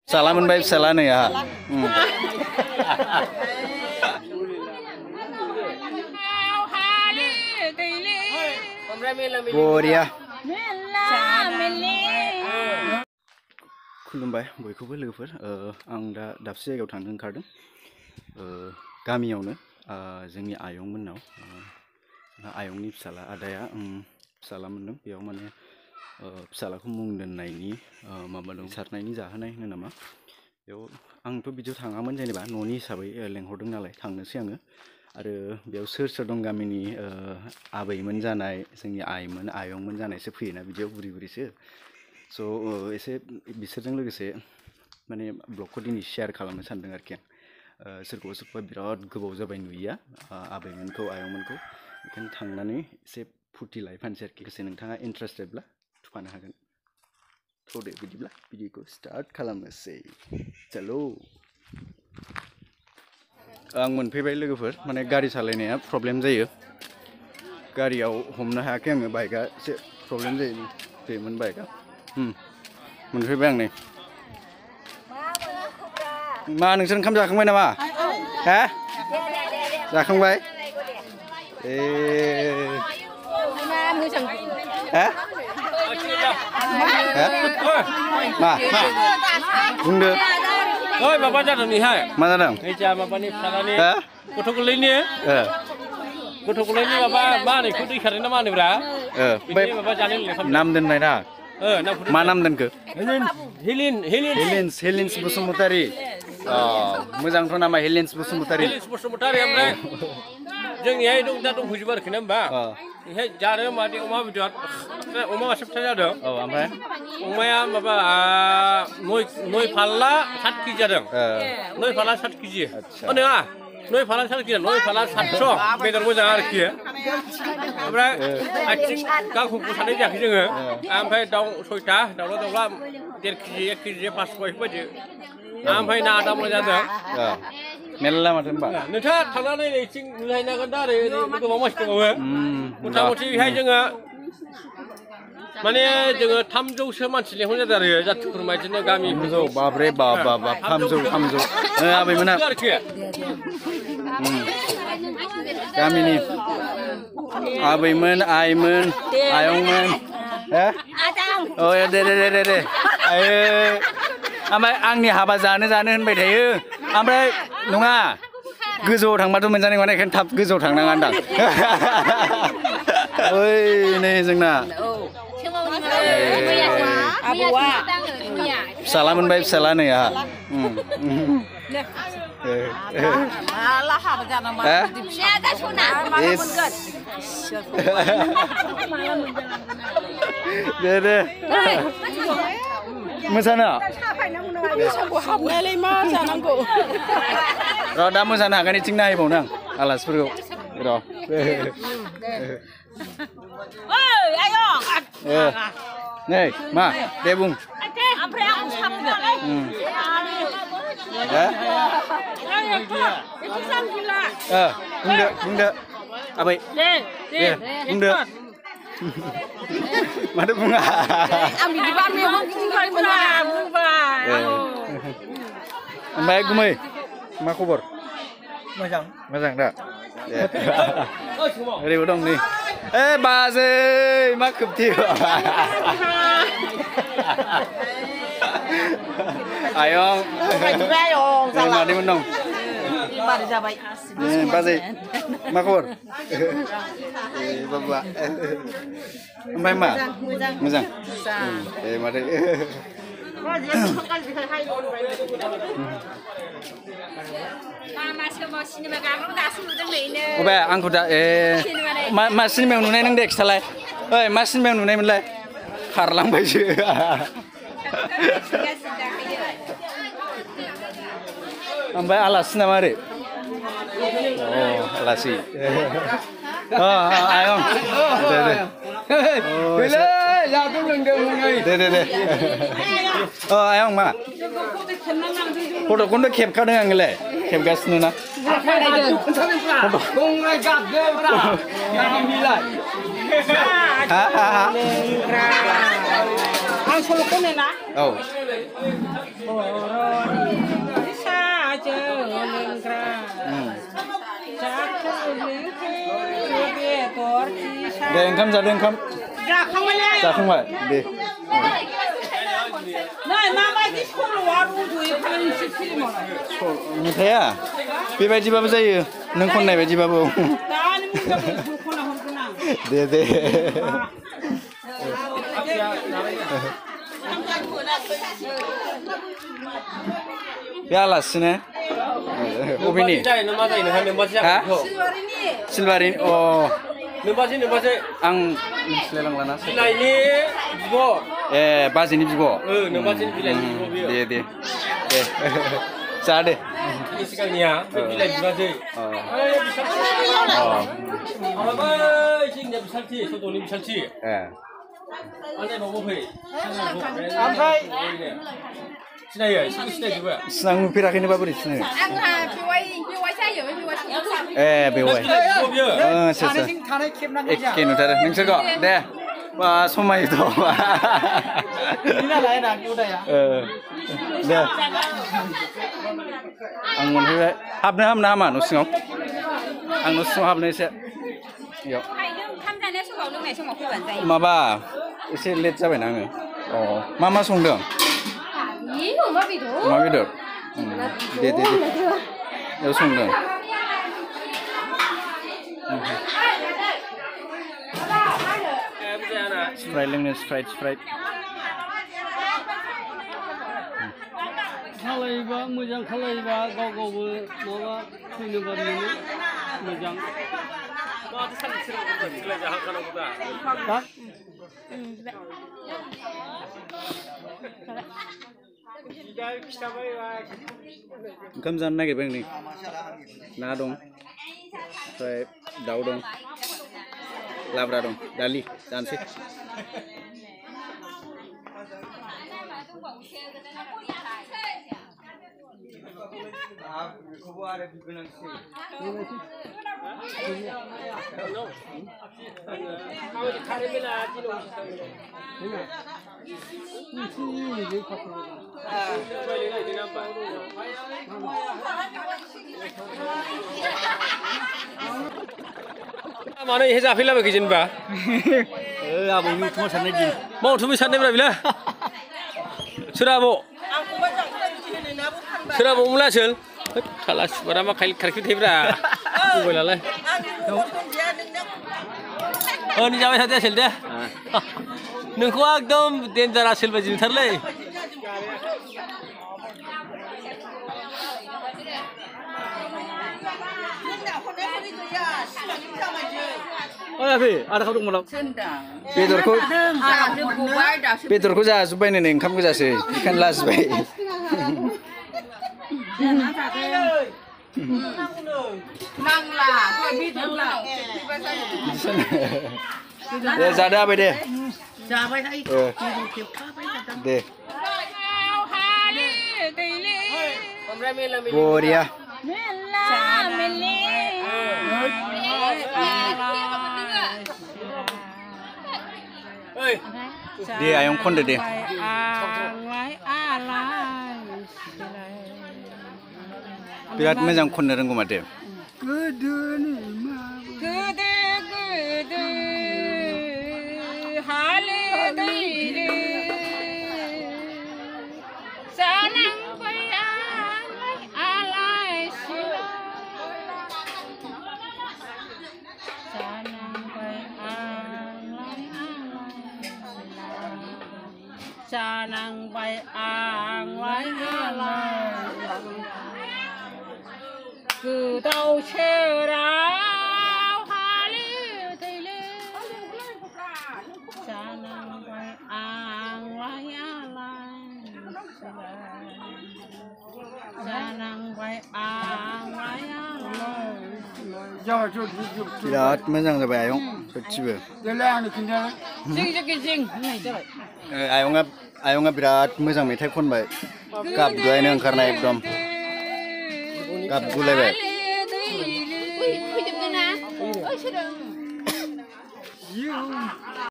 Salah menbaik salah nih ya. Boria. खुलुमबाय बयखौबो लोगोफोर आं दा दाबसे जायगायाव थांनो ओंखारदों गामियावनो जोंनि आयंमोननाव आयंनि फिसाला आदाया फिसाला मोनदों बेयाव माने फिसालाखौ मुं दोननायनि माबा दं सारनायनि जाहोनाय होनो नामा बेयाव आंथ' बिदियाव थाङामोन जेनेबा न'नि हिसाबै लेंहरदों नालाय थांनोसै आङो आरो बेयाव सोर सोर दं गामिनि आबैमोन जानाय जोंनि आइमोन आयंमोन जानायसो फैयोना बिदियाव बुरि बुरिसो स' एसे बिसोरजों लोगोसे माने ब्लगखौ दिनै शेयार खालामनो सानदों आरोखि आं सोरखौबा सोरखौबा बिराद गोबाव जाबाय नुयिया आबैमोनखौ आयंमोनखौ बेखायनो थांनानै एसे फुर्ति लायफानोसै आरोखि लोगोसे नोंथाङा इन्टारेस्टेडब्ला थुफानो हागोन थ' दे बिदिब्ला भिडिअखौ स्टार्ट खालामनोसै चलो आं मोनफैबाय लोगोफोर माने गारि सालायनाया प्रब्लेम जायो गारियाव हमनो हायाखै आङो बाइकआ एसे प्रब्लेम जायो बेमोन बाइकआ मोनफैबाय आं नै मा नोंसोर ओंखाम जाखांबाय नामा हा जाखांबाय मा बुंदो ओइ माबा जादों नैहाय मा जादों नै जा माबानि फिसालानि गथ' गोरलैनि माबा मा होनो बेखौ दै खारनाय ना मा होनोब्रा बिनि माबा जानाय लोंनाय नाम दोननाय ना मा नाम दोनखो हेलिन्स बसुमतारी मोजांथ' नामा हेलिन्स बसुमतारी ओमफ्राय जोंनिहाय दा दंफैजोबो आरोखि ना होमबा बेहाय जानो मादि अमा बेदर अमा मासे फिसा जादों ओमफ्राय अमाया माबा 9 फाल्ला 7 केजि जादों 9 फाल्ला 7 केजि नङा 9 फाल्ला 7 केजि 9 फाल्ला 700 बेदर मोजां आरोखि ओमफ्राय आथिं गांखंखौ साननाय जायाखै जोङो ओमफ्राय दाउ 6था दाउला 1.5 केजि 1 केजि 500 बेफोरबायदि ओमफ्राय ना आदा मोजां जादों मेरला माथो होनबा नोंथाङा थांनानै नैथिं नुहैनांगोन दा ओरै गोबां मानसि दंबावो मथा मथि बेहाय जोङो माने जोङो 300सो मानसि लेंहरनाय जादों आरो जाथि खुरमा बिदिनो गामि 300 बाब्रे बाब 300 आबैमोना गामिनि आबैमोन आइमोन आयंमोन दे ओमफ्राय आंनि हाबा जानो होनबाय थायो ओमफ्राय नङा गोजौआव थांबाथ' मोनजानाय नङा बेखायनो थाब गोजौआव थांनाङा होनदां ओइ नै जोंना फिसाला मोनबाय फिसाला नै आहा दे मोसानो हाबनायालाय मा जानांगौ र' दा मोसानो हागोन इथिं नायबावनो आं आलासिफोरखौ र' नै मा दे बुं बुंदो आबै दे बुंदो माथो बुङा आं बिदिबा मेगन गिदिंबाय बुंबाय ओमफ्राय गुमै मा खबर मोजां दा ओरैबो दं नै बाजै मा खोबथि आयं मादैमोन दं बाजै मा खबर बाबा ओमफ्राय मा मोजां मादै अबे आंखौ दा मा सिनेमायाव नुनाय नों दे खिथालाय ओइ मा सिनेमायाव नुनायमोनलाय खारलांबायसो ओमफ्राय आलासि नामा ओरै आलासि आयं दे आयं मा फट'खौनो खेबखादों आङोलाय खेबगासिनो ना आं सल' खनो ना औ दे ओंखाम जादो ओंखाम जाखांबाय दे मेथाइआ बेबायदिबाबो जायो नों खननाय बायदिबाबो दे दे बे आलासिनो बबेनि सिलबारि अ नोंबाजै आं मिथिलायलांलाना बिलाइनि बिब' ए बाजैनि बिब' नोंबाजैनि बिलाइनि बिब' बियो दे दे दे जा दे सिगांनिया बिलाइ बिबाजै जोंनिया बिसालथि सद'नि बिसालथि ओमफ्राय सिनायो सिनायजोबो सिनां नुफेराखैनोबा बोरै सिनायो आंहा बेवाइ जायो ए बेवाइ एखे नुथारो नोंसोरखौ दे मा समायोथ' दे आं मोनफैबाय हाबनो हामा न' सिङाव आं न' सिङाव हाबनो एसे इयाव माबा एसे लेट जाबायना आङो अ मा संदों अमा बेदर दे दे दे बेयाव संदों स्प्राइट लोंनो स्प्राइट खालायोबा मोजां खालायोबा गाव गावबो माबा फैनोबा मोनो मोजां ओंखाम जानो नागिरबाय आं नै ना दं ओमफ्राय दाउ दं लाब्रा दं दालि जानोसै मानो इहे जाफैलाबायखै जेनेबा आबौनि उथुमा साननाय दिन मा उथुमै साननायब्रा बिला सोर आब' मोनलाय आसोल खाला सुबारा मा खारखि थायोब्रा मबाइलालाय नै जाबाय थादो आसोल दे नोंखौ एकदम देन्जार आसोल बायदि नुथारलै आदाखौ दंमोन बेदरखौ जाजोब्बाय नै ओंखाम गोजासै बेखायनो लाजिबाय दे जादो आबै दे दे बरिया दे आयं खनदो दे बिराद मोजां खननो रोंगौ माथो जानांबाय आंलाय आलाय गोदाव सोराव हालो दैलो जानांबाय आंलाय आलाय जानांबाय आंलाय आलाय बिराद मोजां जाबाय आयं सच्चिबो आयंआ बिराद मोजां मेथाइ खनबाय गाबगुलायनो ओंखारनाय एकदम गाबगुलायबाय